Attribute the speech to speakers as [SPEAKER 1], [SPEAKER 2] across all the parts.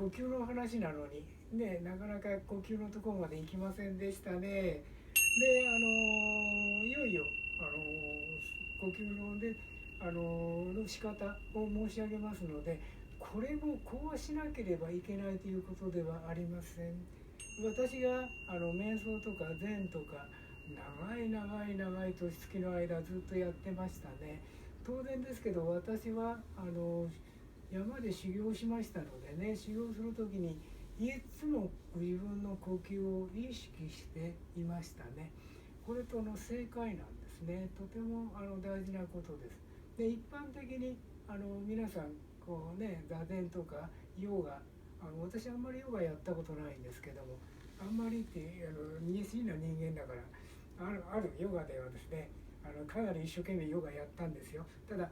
[SPEAKER 1] 呼吸の話なのにね、なかなか呼吸のところまで行きませんでしたね。で、いよいよ、呼吸ので、の仕方を申し上げますので、これもこうしなければいけないということではありません。私が瞑想とか禅とか長い長い長い年月の間ずっとやってましたね。当然ですけど、私は山で修行しましたのでね、修行する時にいつも自分の呼吸を意識していましたね。これとの正解なんですね。とても大事なことです。で、一般的に皆さんこうね、座禅とかヨガ、私あんまりヨガやったことないんですけども、あんまりって熱心な人間だから、あるヨガではですね、かなり一生懸命ヨガやったんですよ。ただ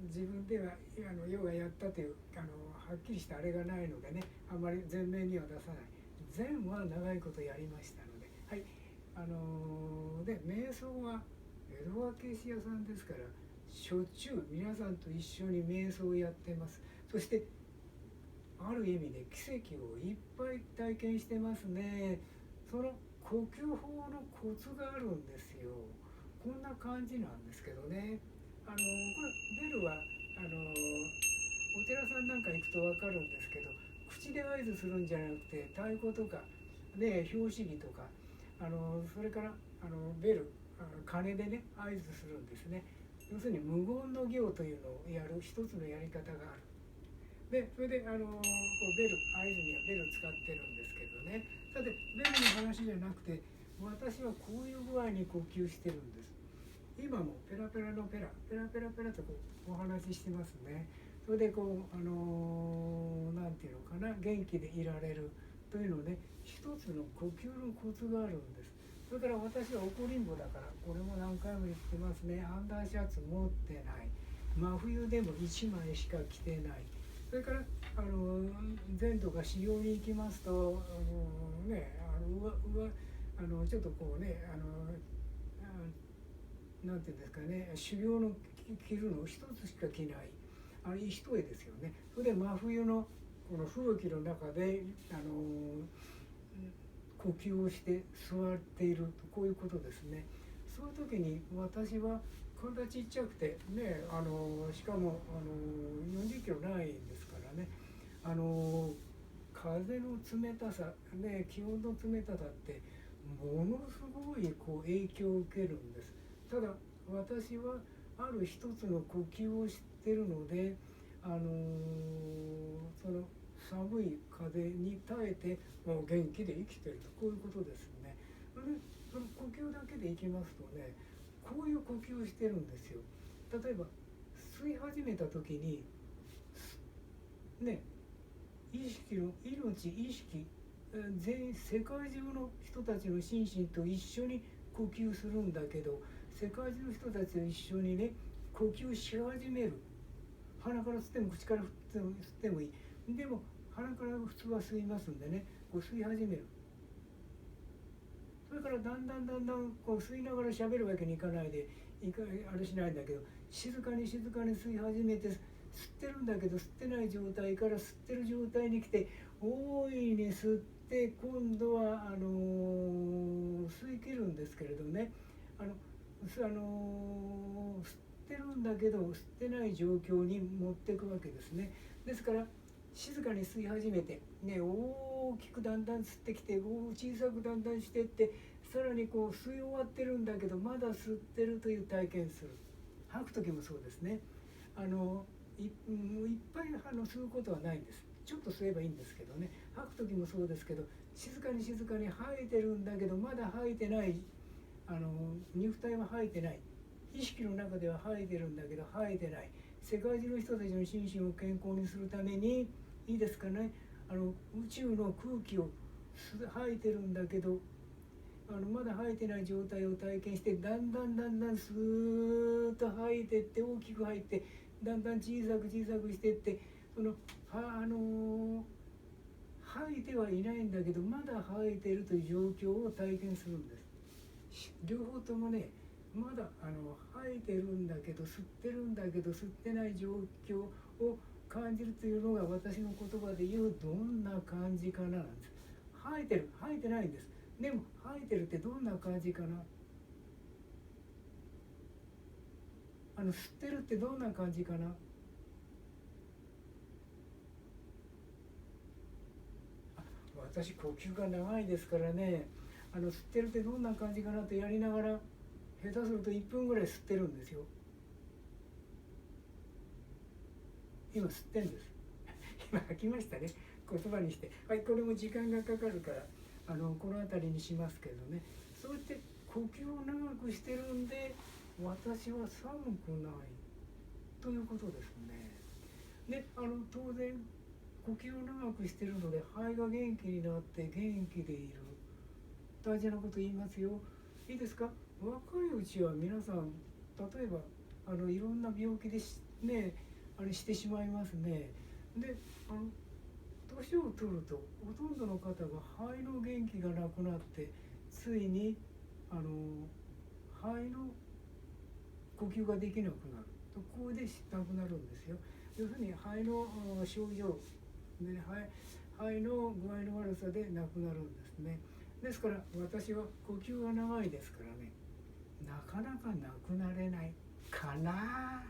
[SPEAKER 1] 自分ではヨガやったというはっきりしたあれがないのでね、あんまり前面には出さない。禅は長いことやりましたので、はい。で、瞑想は江戸和ケーシ屋さんですから、しょっちゅう皆さんと一緒に瞑想をやってます。そしてある意味で奇跡をいっぱい体験してますね。その呼吸法のコツがあるんですよ。こんな感じなんですけどね。これベルはお寺さんなんか行くと分かるんですけど、口で合図するんじゃなくて太鼓とかね、拍子木とかそれからベル鐘でね合図するんですね。要するに無言の行というのをやる一つのやり方がある。でそれでこうベル合図にはベル使ってるんですけどね。さてベルの話じゃなくて、私はこういう具合に呼吸してるんです。今もペラペラのペラペラペラペラとこうお話ししてますね。それでこうなんていうのかな、元気でいられるというので、一つの呼吸のコツがあるんです。それから私は怒りんぼだから、これも何回も言ってますね。アンダーシャツ持ってない、真冬でも1枚しか着てない。それから禅とか修行に行きますとちょっとこうねなんていうんですかね、修行の着るのを一つしか着ない、一重ですよね。それで真冬のこの吹雪の中で呼吸をして座っていると、こういうことですね。そういう時に私は体ちっちゃくてね、しかも40キロないんですからね、風の冷たさ、ね、気温の冷たさってものすごいこう影響を受けるんです。ただ私はある一つの呼吸をしているので、その寒い風に耐えてもう元気で生きてると、こういうことですね。でその呼吸だけでいきますとね、こういう呼吸をしてるんですよ。例えば吸い始めた時にね、意識の命、意識全世界中の人たちの心身と一緒に呼吸するんだけど、世界中の人たちと一緒にね呼吸し始める。鼻から吸っても口から吸ってもいい。でも鼻から普通は吸いますんでね、こう吸い始める。それからだんだんだんだんこう吸いながら喋るわけにいかないで、あれしないんだけど、静かに静かに吸い始めて、吸ってるんだけど吸ってない状態から吸ってる状態に来て、大いに吸って、今度は吸い切るんですけれどね、吸ってるんだけど吸ってない状況に持っていくわけですね。ですから静かに吸い始めて、ね、大きくだんだん吸ってきて、小さくだんだんしていって、さらにこう吸い終わってるんだけどまだ吸ってるという体験する。吐く時もそうですね。いっぱい吸うことはないんです。ちょっと吸えばいいんですけどね。吐く時もそうですけど、静かに静かに吐いてるんだけどまだ吐いてない、肉体は吐いてない、意識の中では吐いてるんだけど吐いてない。世界中の人たちの心身を健康にするために、いいですかね、宇宙の空気を吐いてるんだけどまだ吐いてない状態を体験して、だんだんだんだんスーッと吐いていって、大きく吐いてだんだん小さく小さくしていって、吐いてはいないんだけどまだ吐いてるという状況を体験するんです。両方ともね、まだ吐いてるんだけど吸ってるんだけど吸ってない状況を感じるというのが私の言葉で言うどんな感じかななんです。吐いてる、吐いてないんです。でも吐いてるってどんな感じかな、吸ってるってどんな感じかな、私呼吸が長いですからね、吸ってるってどんな感じかなとやりながら下手すると1分ぐらい吸ってるんですよ。今吸ってんです。今吐きましたね、言葉にして。はい、これも時間がかかるからこの辺りにしますけどね。そうやって呼吸を長くしてるんで私は寒くないということですね。で当然呼吸を長くしてるので肺が元気になって元気でいる。大事なこと言いますよ。いいですか。若いうちは皆さん例えばいろんな病気でねしてしまいますね。で年を取るとほとんどの方が肺の元気がなくなってついに肺の呼吸ができなくなるとこうでなくなるんですよ。要するに肺の症状で、肺の具合の悪さでなくなるんですね。ですから私は呼吸が長いですからね、なかなかなくなれないかな。